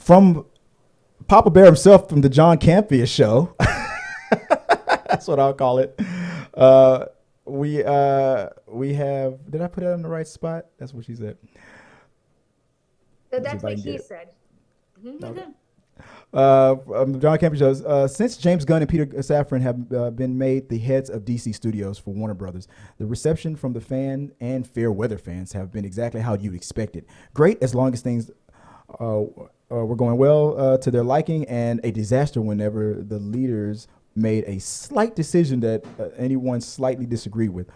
from Papa Bear himself from the John Campia show. That's what I'll call it. We have. Did I put it in the right spot? That's what she said. That's what he said. Okay. John Campia shows. Since James Gunn and Peter Safran have been made the heads of DC Studios for Warner Brothers, the reception from the fan and fair weather fans have been exactly how you'd expect it. Great as long as things were going well to their liking, and a disaster whenever the leaders made a slight decision that anyone slightly disagreed with.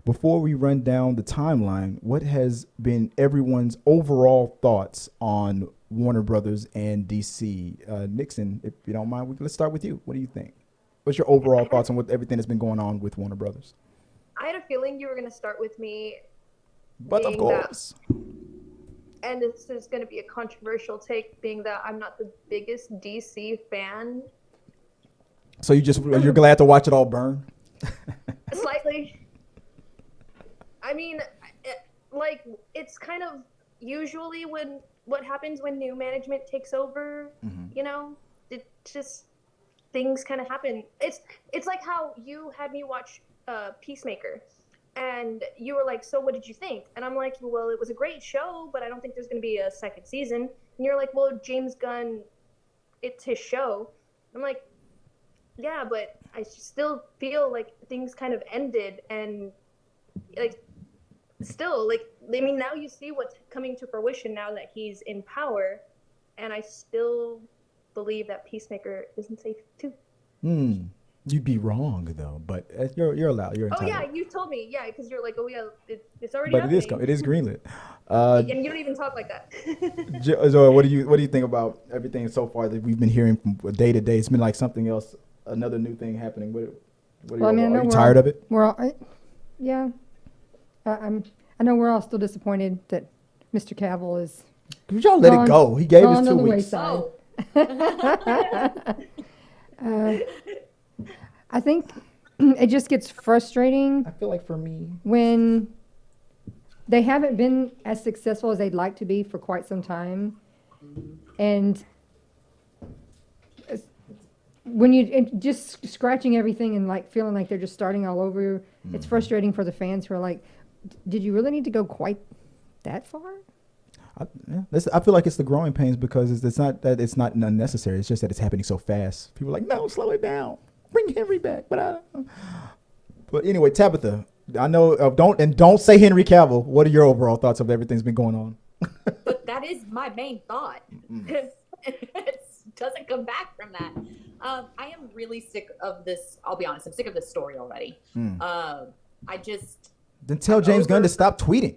Before we run down the timeline, what has been everyone's overall thoughts on Warner Brothers and DC? Nixon, if you don't mind, let's start with you. What do you think? What's your overall thoughts on everything that's been going on with Warner Brothers? I had a feeling you were going to start with me. But of course. And this is going to be a controversial take, being that I'm not the biggest DC fan. So you're glad to watch it all burn? Slightly. I mean, it's kind of usually what happens when new management takes over, it just, things kind of happen. It's like how you had me watch Peacemaker, and you were like, so what did you think? And I'm like, well, it was a great show, but I don't think there's going to be a second season. And you're like, well, James Gunn, it's his show. I'm like, yeah, but I still feel like things kind of ended, and still, now you see what's coming to fruition now that he's in power, and I still believe that Peacemaker isn't safe too. You'd be wrong though, but you're allowed. You're entitled. Oh yeah, you told me, yeah, because you're like, oh yeah, it's already. But happening. it is greenlit. And you don't even talk like that. Zoe, what do you think about everything so far that we've been hearing from day to day? It's been like something else, another new thing happening. Are you tired of it? Yeah. I know we're all still disappointed that Mr. Cavill is. Could y'all let it go? He gave us 2 weeks. Oh. I think it just gets frustrating. I feel like for me, when they haven't been as successful as they'd like to be for quite some time, and when you just scratching everything and feeling like they're just starting all over, it's frustrating for the fans who are like, did you really need to go quite that far? I feel like it's the growing pains, because it's not that it's not unnecessary. It's just that it's happening so fast. People are like, no, slow it down. Bring Henry back. But anyway, Tabitha, I know don't say Henry Cavill. What are your overall thoughts of everything's been going on? But that is my main thought. It doesn't come back from that. I am really sick of this. I'll be honest. I'm sick of this story already. Then tell James Gunn to stop tweeting.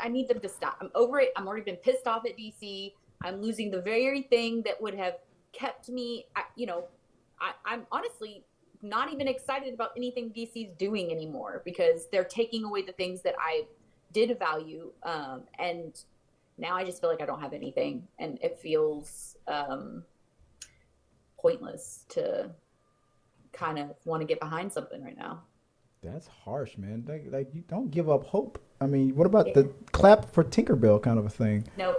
I need them to stop. I'm over it. I'm already been pissed off at DC. I'm losing the very thing that would have kept me, I'm honestly not even excited about anything DC's doing anymore, because they're taking away the things that I did value. And now I just feel like I don't have anything, and it feels pointless to kind of want to get behind something right now. That's harsh, man. You don't give up hope. I mean, what about the clap for Tinkerbell kind of a thing? No,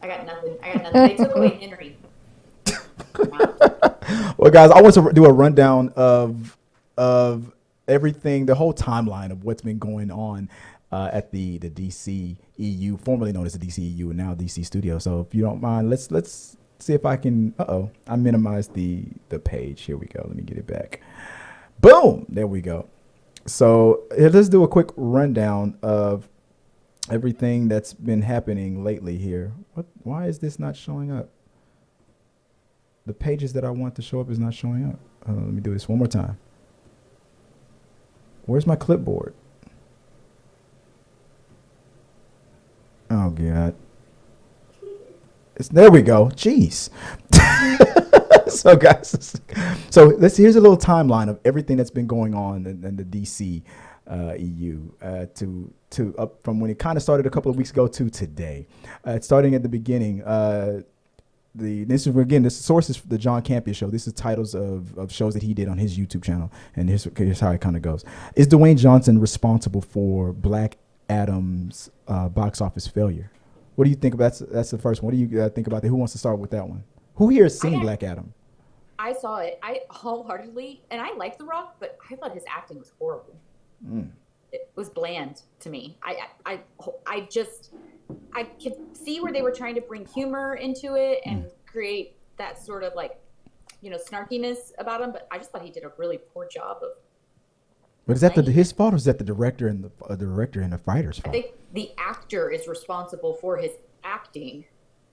I got nothing. They took away Henry. Well, guys, I want to do a rundown of everything, the whole timeline of what's been going on at the DC EU, formerly known as the DC EU, and now DC Studio. So if you don't mind, let's see if I can. I minimized the page. Here we go. Let me get it back. Boom. There we go. So let's do a quick rundown of everything that's been happening lately here. Why is this not showing up? The pages that I want to show up is not showing up. Let me do this one more time. Where's my clipboard? Oh, God. There we go. Jeez. So, guys, here's a little timeline of everything that's been going on in the DC EU to up from when it kind of started a couple of weeks ago to today. Starting at the beginning, this is sources for the John Campia show. This is titles of shows that he did on his YouTube channel, and here's how it kind of goes. Is Dwayne Johnson responsible for Black Adam's box office failure? What do you think about that's the first one? What do you think about that? Who wants to start with that one? Who here has seen Black Adam? I saw it. I wholeheartedly, and I like The Rock, but I thought his acting was horrible. It was bland to me. I could see where they were trying to bring humor into it and create that sort of like, snarkiness about him, but I just thought he did a really poor job of. But is that his fault, or is that the director and the writer's fault? I think the actor is responsible for his acting.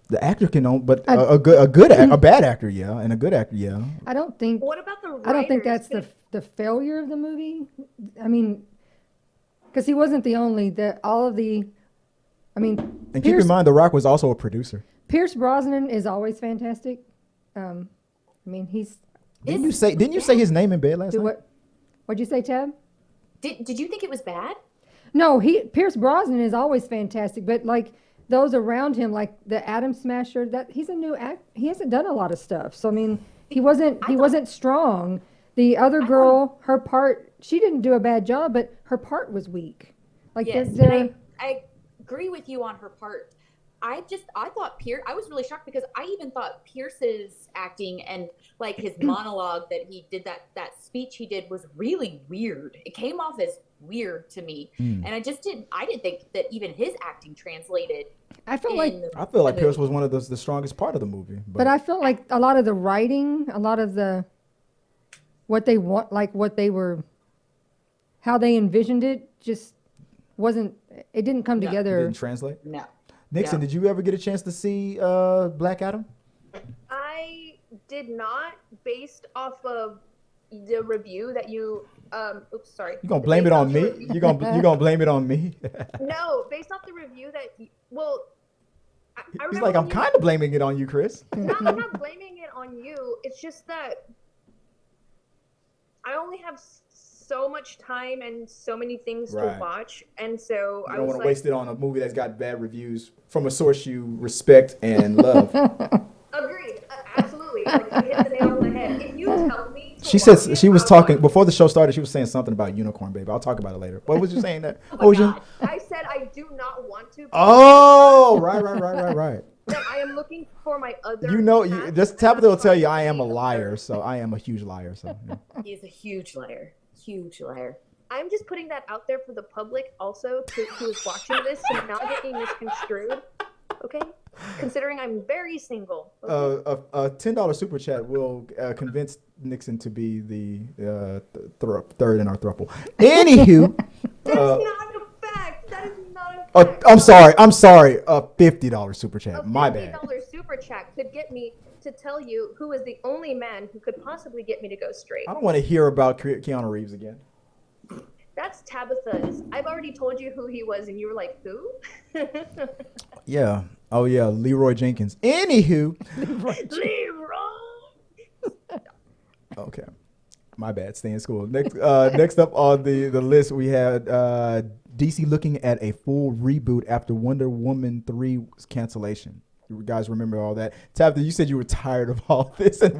The actor can own, but a bad actor, yeah, and a good actor, yeah. I don't think. What about the writers? I don't think that's the failure of the movie. I mean, because he wasn't the only. And keep in mind, The Rock was also a producer. Pierce Brosnan is always fantastic. He's. Didn't you say his name in bed last night? What'd you say, Tab? Did you think it was bad? No, Pierce Brosnan is always fantastic, but like those around him, like the Atom Smasher, that he's a new act. He hasn't done a lot of stuff, so I mean, he wasn't strong. The other girl, her part, she didn't do a bad job, but her part was weak. Like yes, I agree with you on her part. I thought Pierce, I was really shocked because I even thought Pierce's acting and like his monologue that he did, that speech he did was really weird. It came off as weird to me. And I didn't think that even his acting translated. I feel like Pierce was one of the strongest part of the movie. But I felt like a lot of the writing, a lot of the, how they envisioned it just it didn't come together. It didn't translate? No. Nixon, did you ever get a chance to see Black Adam? I did not, based off of the review that you. Oops, sorry. You gonna blame it on me? You gonna blame it on me? No, based off the review that. I He's like, I'm kind of blaming it on you, Chris. No, I'm not blaming it on you. It's just that I only have so much time and so many things to watch, and so I don't want to waste it on a movie that's got bad reviews from a source you respect and love. Agreed, absolutely. Like, you hit the nail on the head. If you tell me, she said she was talking before the show started. She was saying something about Unicorn Baby. I'll talk about it later. What was you saying there? I said I do not want to. Oh, right. That I am looking for my other. Just Tabitha will tell you I am a liar, so I am a huge liar. So yeah. He's a huge liar. Huge liar. I'm just putting that out there for the public also who is watching this and not getting misconstrued. Okay? Considering I'm very single. Okay? A $10 super chat will convince Nixon to be the third in our throuple. Anywho. That's not a fact. That is not a fact. I'm sorry. A $50 super chat. My bad. A $50 super chat could get me to tell you who is the only man who could possibly get me to go straight. I don't want to hear about Keanu Reeves again. That's Tabitha's. I've already told you who he was, and you were like, who? Yeah. Oh, yeah. Leroy Jenkins. Anywho. Leroy! Okay. My bad. Stay in school. Next up on the list, we had DC looking at a full reboot after Wonder Woman 3's cancellation. You guys remember all that? Tabitha, you said you were tired of all this, and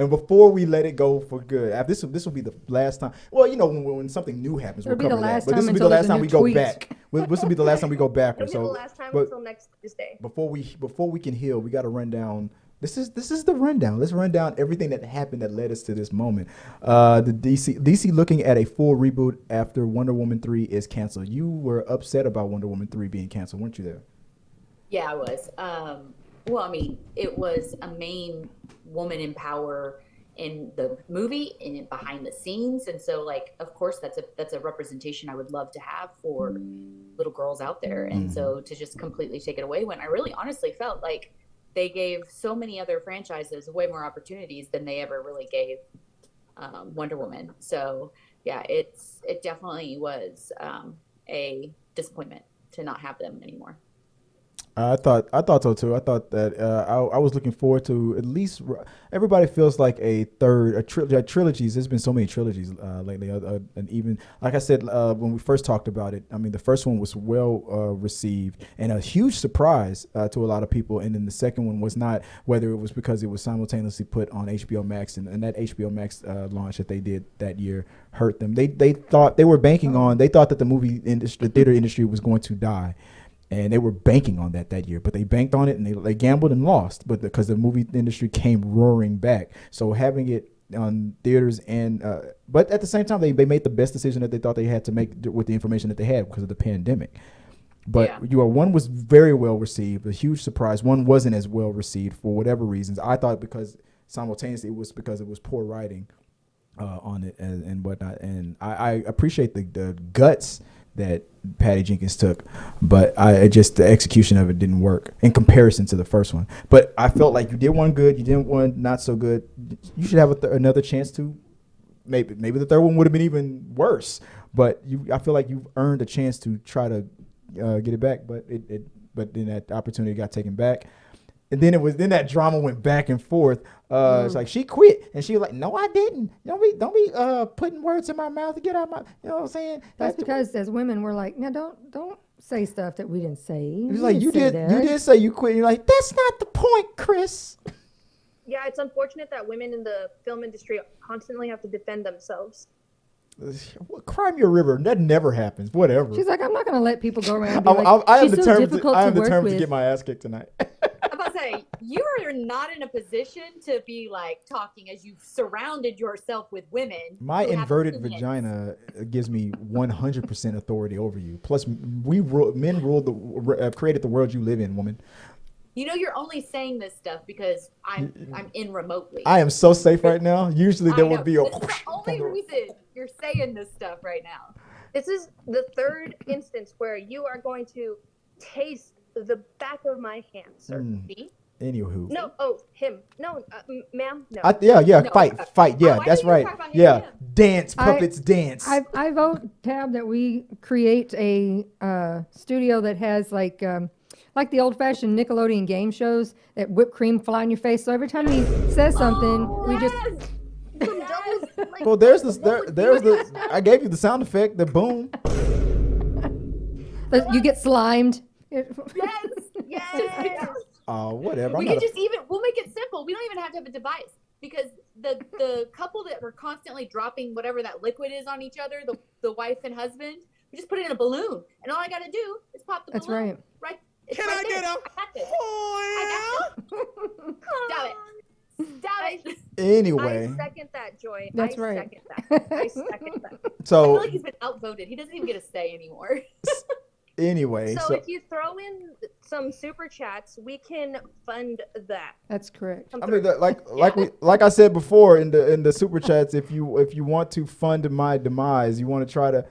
before we let it go for good, this will be the last time. Well, when something new happens, we'll cover that. But this will be the last time we go back. This will be the last time we go backwards. It'll be the last time until next Tuesday. Before we can heal, we got to run down. This is the rundown. Let's run down everything that happened that led us to this moment. The DC looking at a full reboot after Wonder Woman 3 is canceled. You were upset about Wonder Woman 3 being canceled, weren't you there? Yeah, I was. Well, I mean, it was a main woman in power in the movie and behind the scenes, and so, like, of course, that's a representation I would love to have for little girls out there. And so to just completely take it away, when I really honestly felt like they gave so many other franchises way more opportunities than they ever really gave Wonder Woman. So yeah, it definitely was a disappointment to not have them anymore. I thought so too. I thought that I was looking forward to at least. Everybody feels like a trilogies. There's been so many trilogies lately, and even like I said when we first talked about it. I mean, the first one was well received and a huge surprise to a lot of people, and then the second one was not. Whether it was because it was simultaneously put on HBO Max and that HBO Max launch that they did that year hurt them. They thought they were banking on. They thought that the movie industry, the theater industry, was going to die. and they were banking on that year, but they banked on it and they gambled and lost, but because the movie industry came roaring back. So having it on theaters and but at the same time they made the best decision that they thought they had to make with the information that they had because of the pandemic. But one was very well received, a huge surprise. One wasn't as well received for whatever reasons. I thought because simultaneously it was because it was poor writing on it and whatnot. And I appreciate the guts that Patty Jenkins took, but the execution of it didn't work in comparison to the first one. But I felt like you did one good, you did one not so good. You should have another chance to. Maybe the third one would have been even worse. But I feel like you've earned a chance to try to get it back. But but then that opportunity got taken back. And then that drama went back and forth. It's like she quit, and she was like, "No, I didn't. Don't be putting words in my mouth to get out my." You know what I'm saying? That's because as women, we're like, "Now don't say stuff that we didn't say." It was like you did say you quit. And you're like, "That's not the point, Chris." Yeah, it's unfortunate that women in the film industry constantly have to defend themselves. Cry me a river. That never happens. Whatever. She's like, I'm not going to let people go around. And be like, I am she's so difficult determined to to get my ass kicked tonight. I'm about to say, you are not in a position to be like talking as you've surrounded yourself with women. My inverted vagina gives me 100% authority over you. Plus, men have created the world you live in, woman. You know, you're only saying this stuff because I'm in remotely. I am so safe right now. Usually there would be a. This is the only reason you're saying this stuff right now. This is the third instance where you are going to taste the back of my hand, sir. See? Anywho. No, him. No, ma'am, no. No, fight. Yeah, that's right. Yeah, dance, puppets, dance. I vote, Tab, that we create a studio that has like the old-fashioned Nickelodeon game shows that whipped cream fly in your face. So every time he says something, we just. Well, I gave you the sound effect, the boom. You get slimed. Yes. Oh, whatever. We'll make it simple. We don't even have to have a device because the couple that were constantly dropping whatever that liquid is on each other, the wife and husband, we just put it in a balloon, and all I got to do is pop the balloon. That's right. Right. Can I get a? I got this. Stop it. Anyway. I second that, Joy. That's right. I second that. So I feel like he's been outvoted. He doesn't even get a say anymore. Anyway. So if you throw in some super chats, we can fund that. That's correct. I mean, like I said before in the super chats, if you want to fund my demise, you want to try to,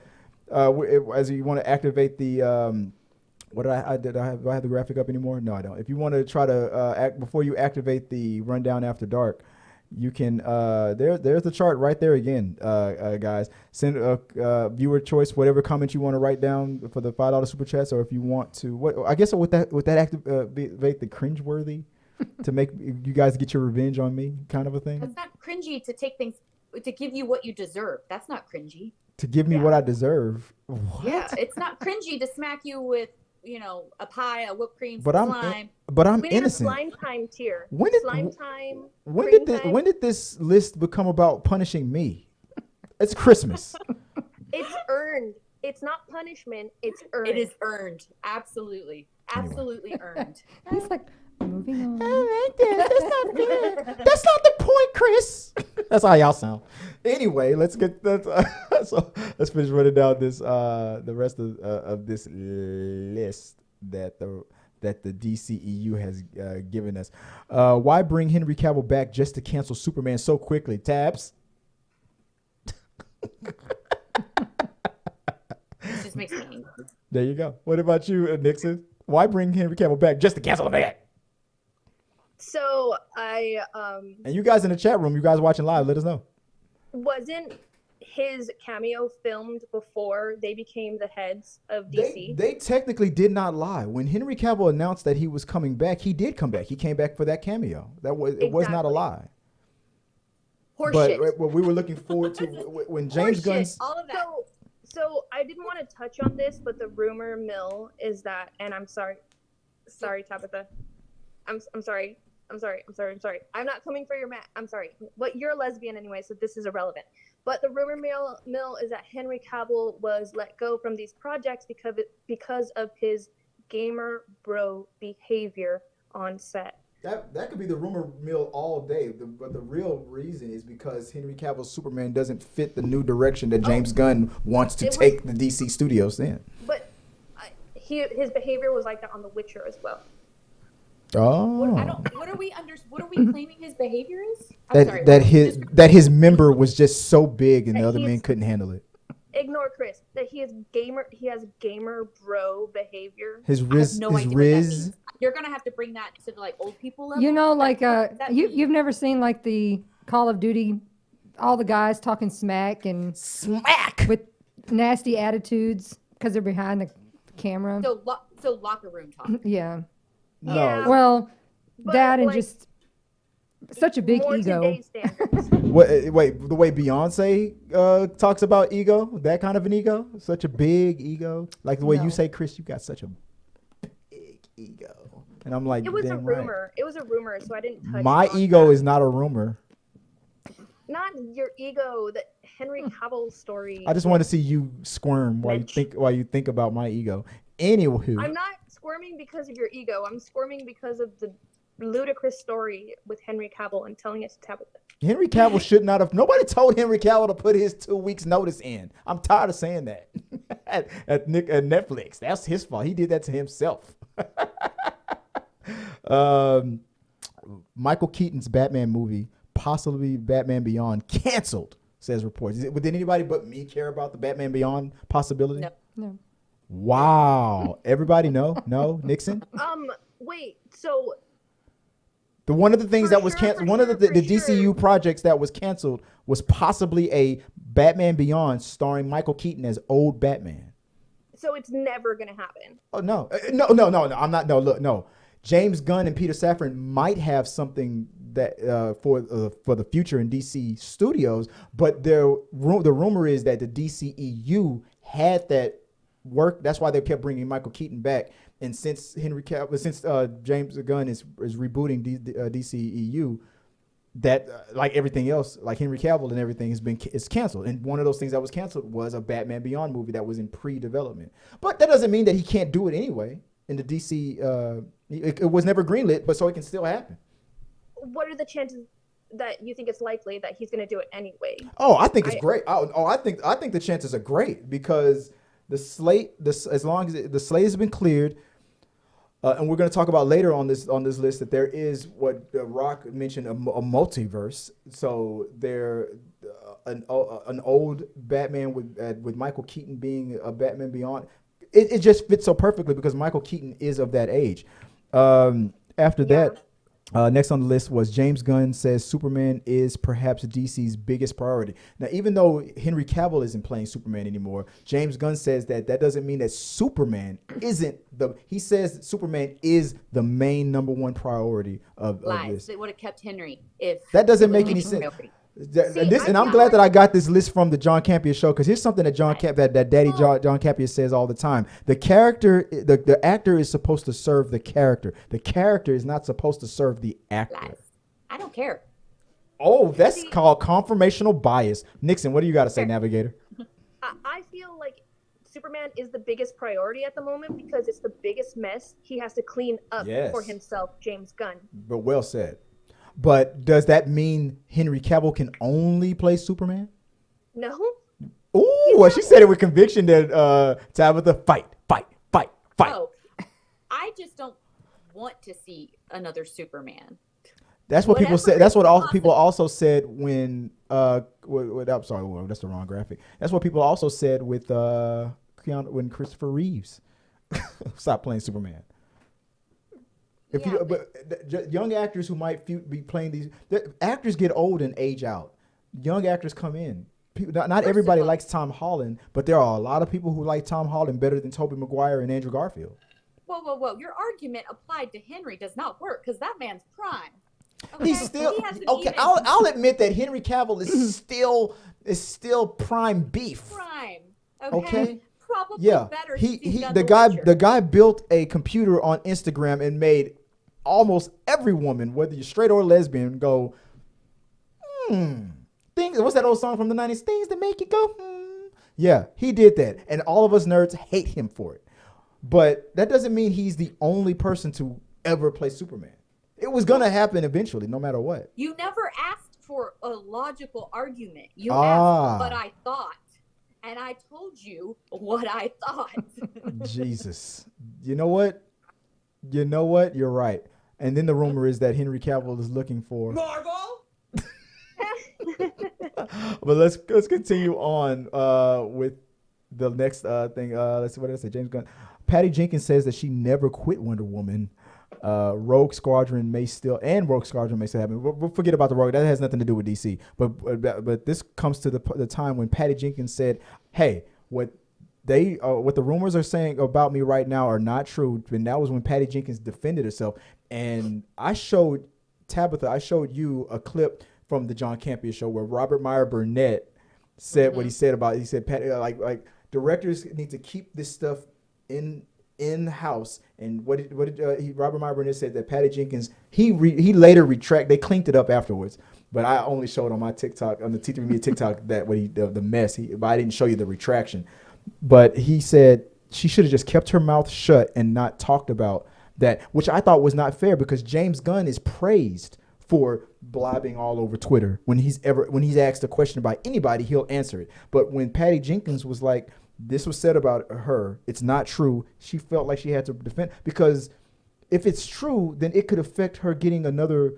as you want to activate the. Do I have the graphic up anymore? No, I don't. If you want to try to before you activate the Rundown After Dark, you can there's the chart right there again, guys. Send viewer choice, whatever comment you want to write down for the $5 super chats, or if you want to, I guess with that activate the cringeworthy to make you guys get your revenge on me, kind of a thing. It's not cringy to take things to give you what you deserve. That's not cringy. To give me what I deserve. What? Yeah, it's not cringy to smack you with a pie, a whipped cream, but slime. I'm We innocent. need a slime time tier. When did this list become about punishing me? It's Christmas. It's earned. It's not punishment. It's earned. It is earned. Absolutely. Absolutely earned. He's like, moving on. That's not fair. That's not the point, Chris. That's how y'all sound. Anyway, let's get that. So let's finish running down this the rest of this list that the DCEU has given us. Why bring Henry Cavill back just to cancel Superman so quickly? Tabs. It just makes me angry. There you go. What about you, Nixon? Why bring Henry Cavill back just to cancel him again? So And you guys in the chat room, you guys watching live, let us know. wasn't his cameo filmed before they became the heads of DC? They technically did not lie. When Henry Cavill announced that he was coming back, he did come back. He came back for that cameo. It was not a lie. Horseshit. But we were looking forward to when James Gunn's. All of that. So I didn't want to touch on this, but the rumor mill is that, and I'm sorry, Tabitha, I'm sorry. I'm not coming for your mat. I'm sorry. But you're a lesbian anyway, so this is irrelevant. But the rumor mill is that Henry Cavill was let go from these projects because of his gamer bro behavior on set. That could be the rumor mill all day, but the real reason is because Henry Cavill's Superman doesn't fit the new direction that James Gunn wants to take the DC studios in. But his behavior was like that on The Witcher as well. Oh, What are we claiming his behavior is? that his member was just so big and the other men couldn't handle it. Ignore Chris. That he has gamer bro behavior. His riz. No idea what that means. You're gonna have to bring that to the like old people level. You know, like you've never seen like the Call of Duty, all the guys talking smack with nasty attitudes because they're behind the camera. So locker room talk. Yeah. No. Yeah. Well, But, that and like, just such a big more ego. today's standards. Wait, the way Beyonce talks about ego, that kind of an ego, such a big ego, like the way you say, Chris, you got such a big ego, and I'm like, It was a damn right. rumor. It was a rumor, so I didn't touch. My on ego that. is not a rumor. Not your ego. The Henry Cavill story. I just want to see you squirm while you think about my ego. Anywho, I'm not squirming because of your ego. I'm squirming because of the ludicrous story with Henry Cavill and telling it to Tabitha. Henry Cavill should not have. Nobody told Henry Cavill to put his 2 weeks notice in. I'm tired of saying that. at Netflix, that's his fault. He did that to himself. Michael Keaton's Batman movie, possibly Batman Beyond, canceled, says reports. Did anybody but me care about the Batman Beyond possibility? No. Wow. Everybody no? Nixon? Wait, so One of the things For that was sure, canceled, for one of sure, the for DCU sure. projects that was canceled was possibly a Batman Beyond starring Michael Keaton as old Batman. so it's never gonna happen. Oh no. No. I'm not. No, look, no. James Gunn and Peter Safran might have something that for the future in DC Studios, but the rumor is that the DCEU had that work. That's why they kept bringing Michael Keaton back. And since James Gunn is rebooting DCEU, that like everything else, like Henry Cavill and everything is canceled. And one of those things that was canceled was a Batman Beyond movie that was in pre-development. But that doesn't mean that he can't do it anyway. In the DC, it was never greenlit, but so it can still happen. What are the chances that you think it's likely that he's gonna do it anyway? Oh, I think it's great. I think the chances are great because the slate, as long as the slate has been cleared, and we're going to talk about later on this list that there is what Rock mentioned a multiverse. So there, an old Batman with Michael Keaton being a Batman Beyond. It just fits so perfectly because Michael Keaton is of that age. After that. Next on the list was James Gunn says Superman is perhaps DC's biggest priority. Now, even though Henry Cavill isn't playing Superman anymore, James Gunn says that doesn't mean that Superman isn't he says Superman is the main number one priority of this. It would have kept Henry if that doesn't make any sense. I'm glad that I got this list from the John Campea show because here's something that John Campea says all the time. The character, the actor is supposed to serve the character. The character is not supposed to serve the actor. I don't care. Oh, that's called confirmational bias. Nixon, what do you got to say, Navigator? I feel like Superman is the biggest priority at the moment because it's the biggest mess he has to clean up for himself, James Gunn. But well said. But does that mean Henry Cavill can only play Superman? No. Ooh, well, she said it with conviction that Tabitha, fight. Oh, I just don't want to see another Superman. That's what people said. That's what people also said when I'm sorry, well, that's the wrong graphic. That's what people also said with when Christopher Reeves stopped playing Superman. Young actors who might be playing these actors get old and age out. Young actors come in. Not everybody likes Tom Holland, but there are a lot of people who like Tom Holland better than Tobey Maguire and Andrew Garfield. Whoa! Your argument applied to Henry does not work because that man's prime. Okay? He's still okay. I'll admit that Henry Cavill is still prime beef. Prime. Okay. Probably better. The guy built a computer on Instagram and made almost every woman, whether you're straight or lesbian, go, things. What's that old song from the 90s? Things that make you go, Yeah, he did that. And all of us nerds hate him for it. But that doesn't mean he's the only person to ever play Superman. It was going to happen eventually, no matter what. You never asked for a logical argument. You asked what I thought. And I told you what I thought. Jesus. You know what? You're right. And then the rumor is that Henry Cavill is looking for Marvel. But let's continue on with the next thing. Let's see what did I say. James Gunn. Patty Jenkins says that she never quit Wonder Woman. Rogue Squadron may still happen. We'll forget about the Rogue. That has nothing to do with DC. But this comes to the time when Patty Jenkins said, "Hey, what the rumors are saying about me right now are not true." And that was when Patty Jenkins defended herself. And I showed you a clip from the John Campea show where Robert Meyer Burnett said what he said about it. He said, Patty, like directors need to keep this stuff in house. And Robert Meyer Burnett said that Patty Jenkins, he later retracted. They cleaned it up afterwards. But I only showed on my TikTok, on the T3 Media TikTok, that the mess. But I didn't show you the retraction. But he said she should have just kept her mouth shut and not talked about that, which I thought was not fair, because James Gunn is praised for blabbing all over Twitter. When he's asked a question about anybody, he'll answer it. But when Patty Jenkins was like, this was said about her, it's not true, she felt like she had to defend, because if it's true, then it could affect her getting another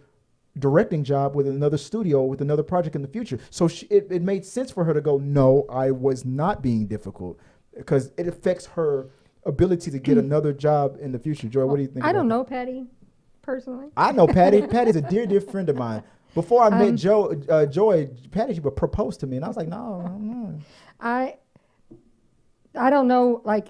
directing job with another studio, with another project in the future. So it made sense for her to go, no, I was not being difficult, because it affects her ability to get another job in the future. Joy, what do you think? I don't know Patty personally. I know Patty. Patty's a dear friend of mine. Before I met Joy, Patty proposed to me, and I was like, no. I don't know. Like,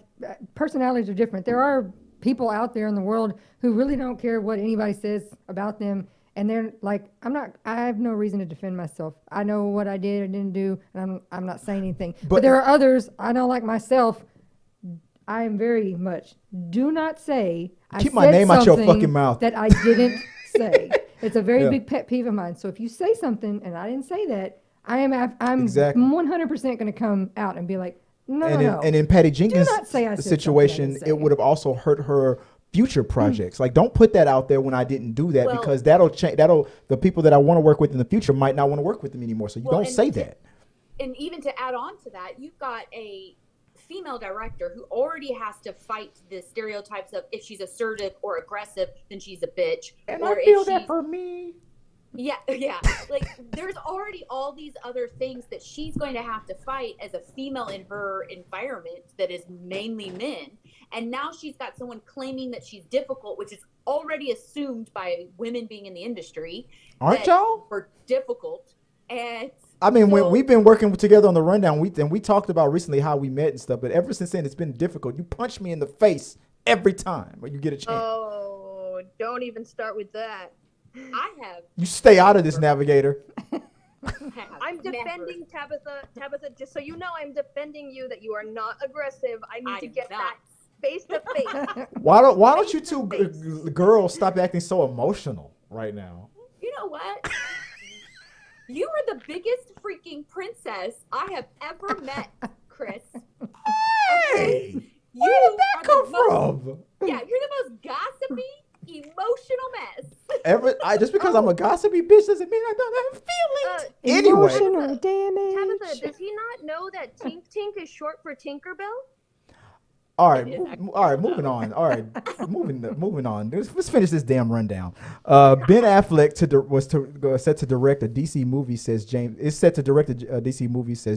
personalities are different. There are people out there in the world who really don't care what anybody says about them, and they're like, I have no reason to defend myself. I know what I did or didn't do, and I'm not saying anything. But there are others, I know, like myself, I am very much, do not say keep my name out your fucking mouth that I didn't say. It's a very big pet peeve of mine. So if you say something and I didn't say that, I'm exactly 100% going to come out and be like, no. And in Patty Jenkins' situation, it would have also hurt her future projects. Like, don't put that out there when I didn't do that, because that'll change. The people that I want to work with in the future might not want to work with them anymore. So you don't say that. And even to add on to that, you've got a female director who already has to fight the stereotypes of, if she's assertive or aggressive, then she's a bitch. And or I feel that for me. Yeah. Like, there's already all these other things that she's going to have to fight as a female in her environment that is mainly men. And now she's got someone claiming that she's difficult, which is already assumed by women being in the industry. Aren't y'all? We're difficult. And I mean, when we've been working together on the rundown, we talked about recently how we met and stuff, but ever since then, it's been difficult. You punch me in the face every time when you get a chance. Oh, don't even start with that. I have. You stay out of this, Navigator. I'm defending Tabitha. Tabitha, just so you know, I'm defending you, that you are not aggressive. I need to get that face to face. Why don't you two girls stop acting so emotional right now? You know what? You are the biggest freaking princess I have ever met, Chris. Hey! Where did that come from? Yeah, you're the most gossipy, emotional mess. Just because I'm a gossipy bitch doesn't mean I don't have feelings. Anyway. Emotional damage. Tabitha, does he not know that Tink Tink is short for Tinkerbell? All right, moving on. All right, moving on. Let's finish this damn rundown. Ben Affleck set to direct a DC movie. Says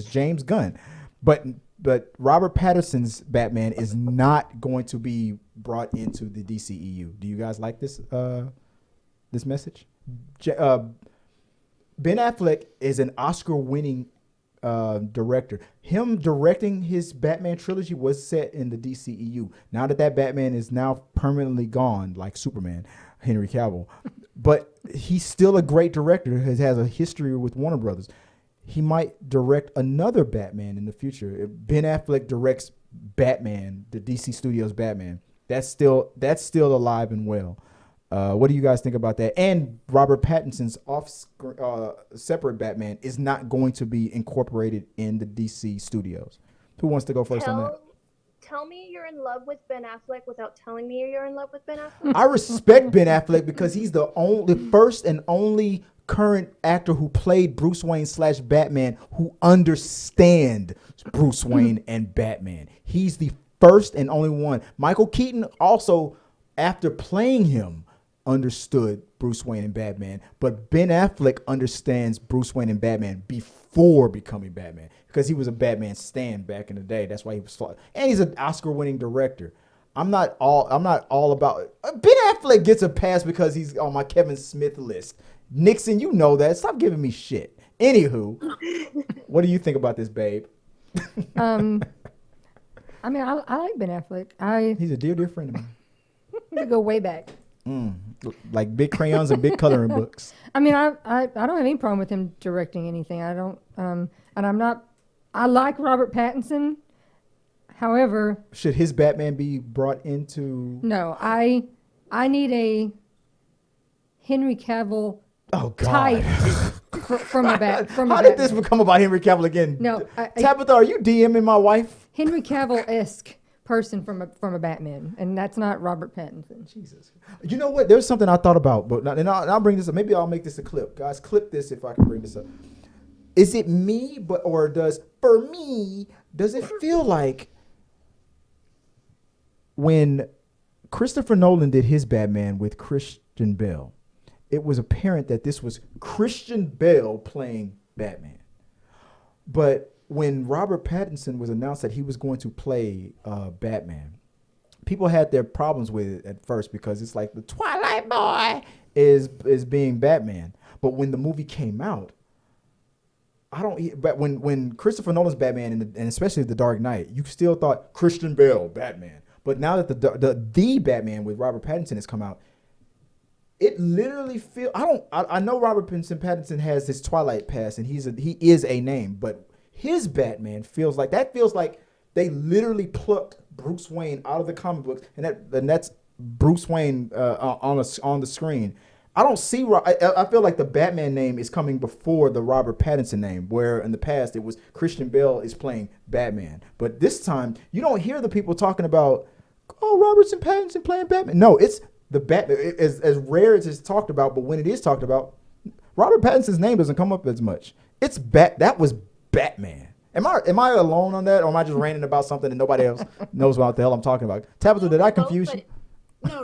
James Gunn, but Robert Pattinson's Batman is not going to be brought into the DCEU. Do you guys like this message? Ben Affleck is an Oscar-winning director. Him directing his Batman trilogy was set in the DCEU. Now that Batman is now permanently gone, like Superman, Henry Cavill, but he's still a great director. Has a history with Warner Brothers. He might direct another Batman in the future. If Ben Affleck directs Batman, the DC Studios Batman, that's still alive and well. What do you guys think about that? And Robert Pattinson's separate Batman is not going to be incorporated in the DC studios. Who wants to go first on that? tell me you're in love with Ben Affleck without telling me you're in love with Ben Affleck? I respect Ben Affleck because he's the first and only current actor who played Bruce Wayne / Batman who understand Bruce Wayne and Batman. He's the first and only one. Michael Keaton also, after playing him, understood Bruce Wayne and Batman, but Ben Affleck understands Bruce Wayne and Batman before becoming Batman because he was a Batman stan back in the day. That's why he was flawed. And he's an Oscar-winning director. I'm not all about Ben Affleck gets a pass because he's on my Kevin Smith list. Nixon, you know that. Stop giving me shit. Anywho, what do you think about this, babe? I mean, I like Ben Affleck. He's a dear friend of mine. We go way back. Like big crayons and big coloring books. I mean, I don't have any problem with him directing anything. I don't, and I'm not. I like Robert Pattinson. However, should his Batman be brought into? No, I need a Henry Cavill. Oh God! Type from a bat. How did this become about Henry Cavill again? No, Tabitha, are you DMing my wife? Henry Cavill-esque person from a Batman, and that's not Robert Pattinson. Jesus. You know what? There's something I thought about, but and I'll bring this up. Maybe I'll make this a clip, guys. Clip this if I can bring this up. Is it me, does it feel like when Christopher Nolan did his Batman with Christian Bale, it was apparent that this was Christian Bale playing Batman. But when Robert Pattinson was announced that he was going to play Batman, people had their problems with it at first because it's like the Twilight Boy is being Batman. But when the movie came out, but when Christopher Nolan's Batman and especially The Dark Knight, you still thought Christian Bale Batman. But now that the Batman with Robert Pattinson has come out, it literally feels. I know Robert Pattinson has his Twilight past and he is a name, but his Batman feels like they literally plucked Bruce Wayne out of the comic books and that's Bruce Wayne on the screen. I don't see. I feel like the Batman name is coming before the Robert Pattinson name, where in the past it was Christian Bale is playing Batman, but this time you don't hear the people talking about, oh, Robert Pattinson playing Batman. No, it's the Batman. As rare as it's talked about, but when it is talked about, Robert Pattinson's name doesn't come up as much. It's that was Batman. Am I alone on that, or am I just ranting about something that nobody else knows what the hell I'm talking about? Tabitha, did I confuse you?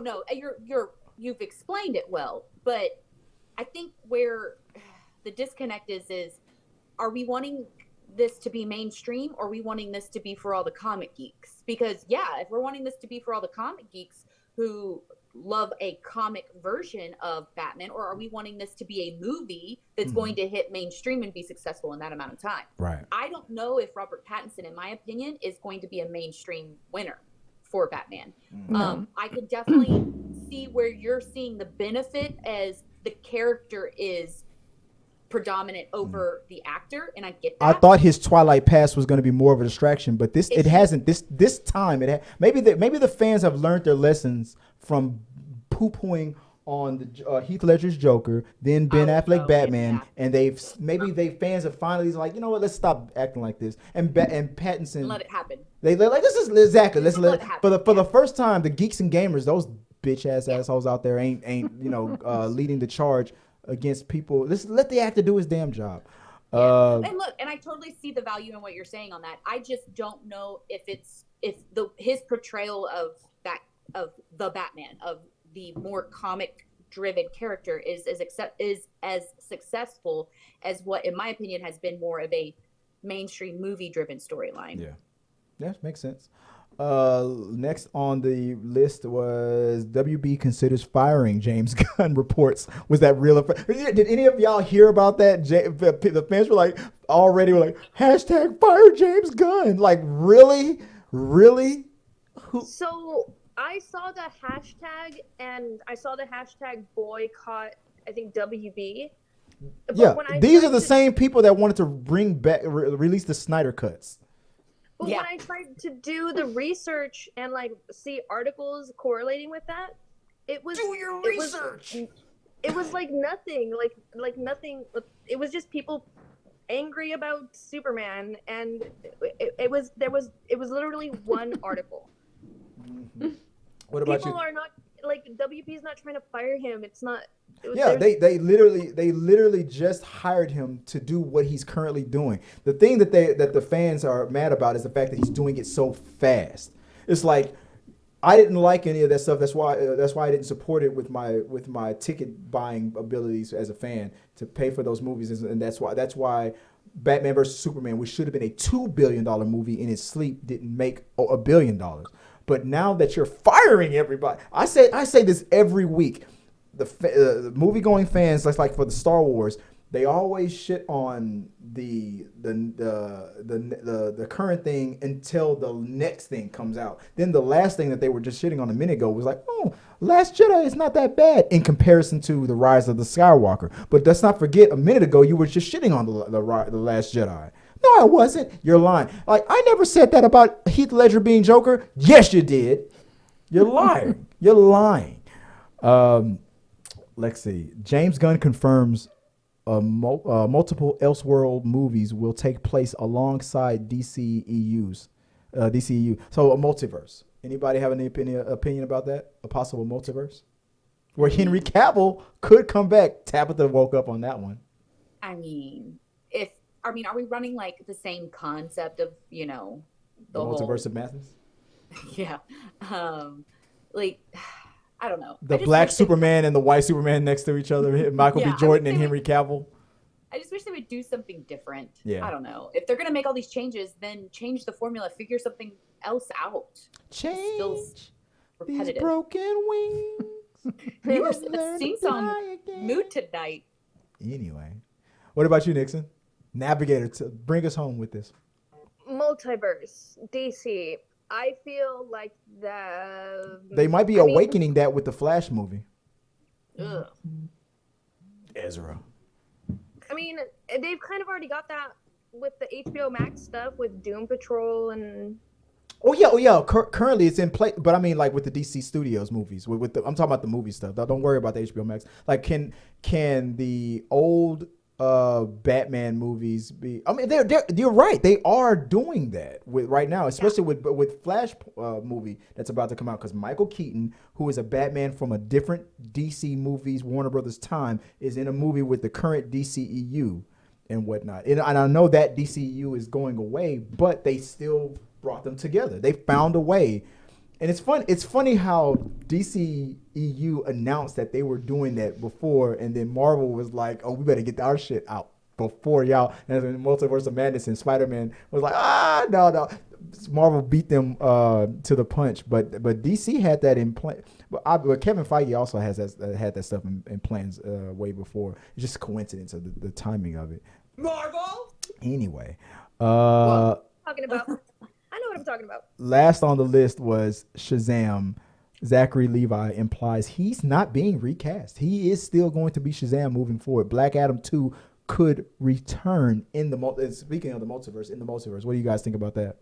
No, you've explained it well, but I think where the disconnect is are we wanting this to be mainstream or are we wanting this to be for all the comic geeks? Because if we're wanting this to be for all the comic geeks who love a comic version of Batman, or are we wanting this to be a movie that's going to hit mainstream and be successful in that amount of time? Right. I don't know if Robert Pattinson, in my opinion, is going to be a mainstream winner for Batman. I could definitely see where you're seeing the benefit as the character is predominant over the actor, and I get that. I thought his Twilight past was going to be more of a distraction, but it hasn't. This time maybe the fans have learned their lessons from poo-pooing on the Heath Ledger's Joker, then Ben Affleck Batman, and fans have finally like, you know what, let's stop acting like this. And Pattinson, let it happen. They like, this is exactly let's let it happen. For the first time, the geeks and gamers, those bitch ass assholes out there ain't leading the charge against people. Let the actor do his damn job. And look, and I totally see the value in what you're saying on that. I just don't know if his portrayal of the Batman, of the more comic driven character is as successful as what, in my opinion, has been more of a mainstream movie driven storyline. Yeah, makes sense. Next on the list was WB considers firing James Gunn reports. Was that real? Did any of y'all hear about that? The fans were already hashtag fire James Gunn. Like, really? So I saw the hashtag and I saw the hashtag boycott, I think WB. But these are the same people that wanted to bring back, release the Snyder cuts. But when I tried to do the research and see articles correlating with that, it was research. It was like nothing, like nothing. It was just people angry about Superman, and it was literally one article. What about People you? are not like WB is not trying to fire him. It's not. Yeah, they literally just hired him to do what he's currently doing. The thing that the fans are mad about is the fact that he's doing it so fast. It's like I didn't like any of that stuff. That's why I didn't support it with my ticket buying abilities as a fan to pay for those movies, and that's why Batman vs Superman, which should have been a $2 billion movie in its sleep, didn't make $1 billion. But now that you're firing everybody, I say this every week. The movie going fans, like for the Star Wars, they always shit on the current thing until the next thing comes out. Then the last thing that they were just shitting on a minute ago was like, oh, Last Jedi is not that bad in comparison to the Rise of the Skywalker. But let's not forget, a minute ago you were just shitting on the Last Jedi. No, I wasn't. You're lying. Like, I never said that about Heath Ledger being Joker. Yes, you did. You're lying. You're lying. Let's see. James Gunn confirms multiple Elseworld movies will take place alongside DCEU. So a multiverse. Anybody have any opinion about that? A possible multiverse? Where Henry Cavill could come back. Tabitha woke up on that one. I mean, are we running like the same concept of, the multiverse of madness? Yeah. Like, I don't know. The black Superman and the white Superman next to each other. Michael B. Jordan and Henry Cavill. I just wish they would do something different. Yeah. I don't know. If they're going to make all these changes, then change the formula. Figure something else out. Change repetitive. These broken wings. You were in a sing-song mood tonight. Anyway. What about you, Nixon? Navigator, to bring us home with this. Multiverse, DC. I feel like they might be awakening that with the Flash movie. Ugh. Ezra. I mean, they've kind of already got that with the HBO Max stuff with Doom Patrol and. Oh yeah. Currently, it's in play, but I mean, like with the DC Studios movies. I'm talking about the movie stuff. Don't worry about the HBO Max. Like, can the old Batman movies be? I mean, you're right. They are doing that right now, especially with Flash movie that's about to come out, because Michael Keaton, who is a Batman from a different DC movies Warner Brothers time, is in a movie with the current DCEU and whatnot. And I know that DCEU is going away, but they still brought them together. They found a way. And it's fun. It's funny how DCEU announced that they were doing that before, and then Marvel was like, "Oh, we better get our shit out before y'all." And then Multiverse of Madness and Spider-Man was like, no." Marvel beat them to the punch, but DC had that in plan. But Kevin Feige also had that stuff in plans way before. It's just a coincidence of the timing of it. Marvel. Anyway, Talking about. I know what I'm talking about. Last on the list was Shazam. Zachary Levi implies he's not being recast. He is still going to be Shazam moving forward. Black Adam 2 could return in the speaking of the multiverse, What do you guys think about that?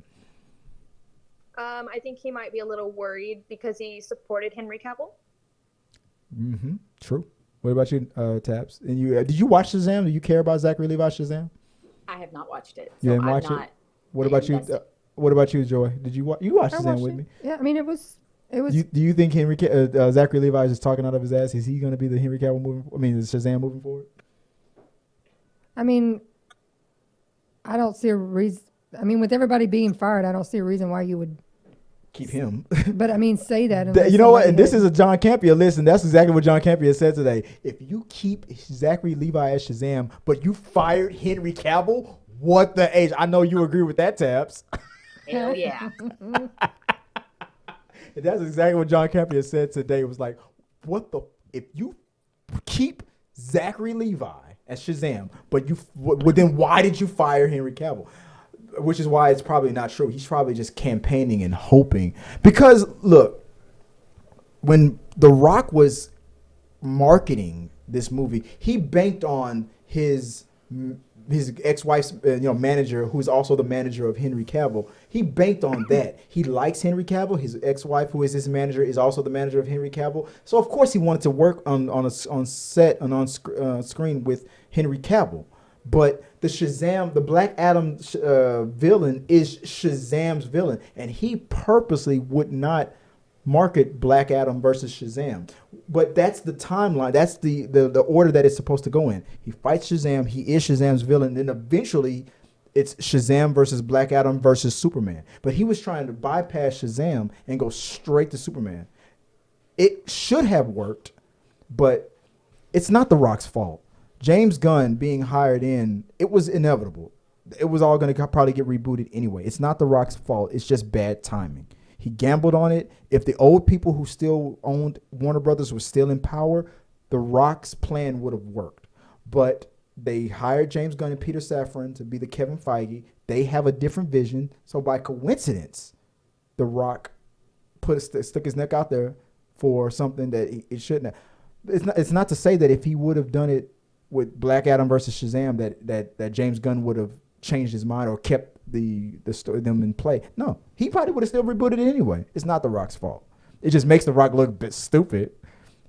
I think he might be a little worried because he supported Henry Cavill. Mm-hmm. True. What about you, Tabs? And you did you watch Shazam? Do you care about Zachary Levi's Shazam? I have not watched it. You didn't watch it? What about you? What about you, Joy? Did you watch? You watched Shazam with me? Yeah, I mean it was. Do you think Zachary Levi is just talking out of his ass? Is he going to be the Henry Cavill Shazam moving forward? I mean, I don't see a reason. I mean, with everybody being fired, I don't see a reason why you would keep him. But I mean, say that. You know what? And this is a John Campea list, and that's exactly what John Campea said today. If you keep Zachary Levi as Shazam, but you fired Henry Cavill, what the age? I know you agree with that, Tabs. Hell yeah. And that's exactly what John Campea said today. It was like, if you keep Zachary Levi as Shazam, but then why did you fire Henry Cavill? Which is why it's probably not true. He's probably just campaigning and hoping. Because, look, when The Rock was marketing this movie, he banked on his ex-wife's manager, who's also the manager of Henry Cavill. He banked on that. He likes Henry Cavill. His ex-wife, who is his manager, is also the manager of Henry Cavill. So of course he wanted to work on set and on screen with Henry Cavill. But the Black Adam villain is Shazam's villain, and he purposely would not market Black Adam versus Shazam. But that's the timeline. That's the order that it's supposed to go in. He fights Shazam. He is Shazam's villain. Then eventually it's Shazam versus Black Adam versus Superman. But he was trying to bypass Shazam and go straight to Superman. It should have worked, but it's not The Rock's fault. James Gunn being hired in, it was inevitable. It was all going to probably get rebooted anyway. It's not The Rock's fault. It's just bad timing. He gambled on it. If the old people who still owned Warner Brothers were still in power, The Rock's plan would have worked. But they hired James Gunn and Peter Safran to be the Kevin Feige. They have a different vision. So by coincidence, The Rock stuck his neck out there for something that it shouldn't have. It's not to say that if he would have done it with Black Adam versus Shazam that James Gunn would have changed his mind or kept the story them in play. No, he probably would have still rebooted it anyway. It's not The Rock's fault. It just makes The Rock look a bit stupid.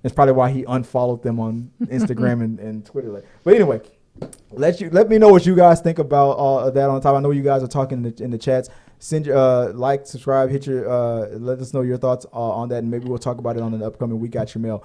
It's probably why he unfollowed them on Instagram and Twitter. But anyway, let me know what you guys think about all of that on top. I know you guys are talking in the chats. Send your like, subscribe, hit your let us know your thoughts on that, and maybe we'll talk about it on an upcoming We Got Your Mail.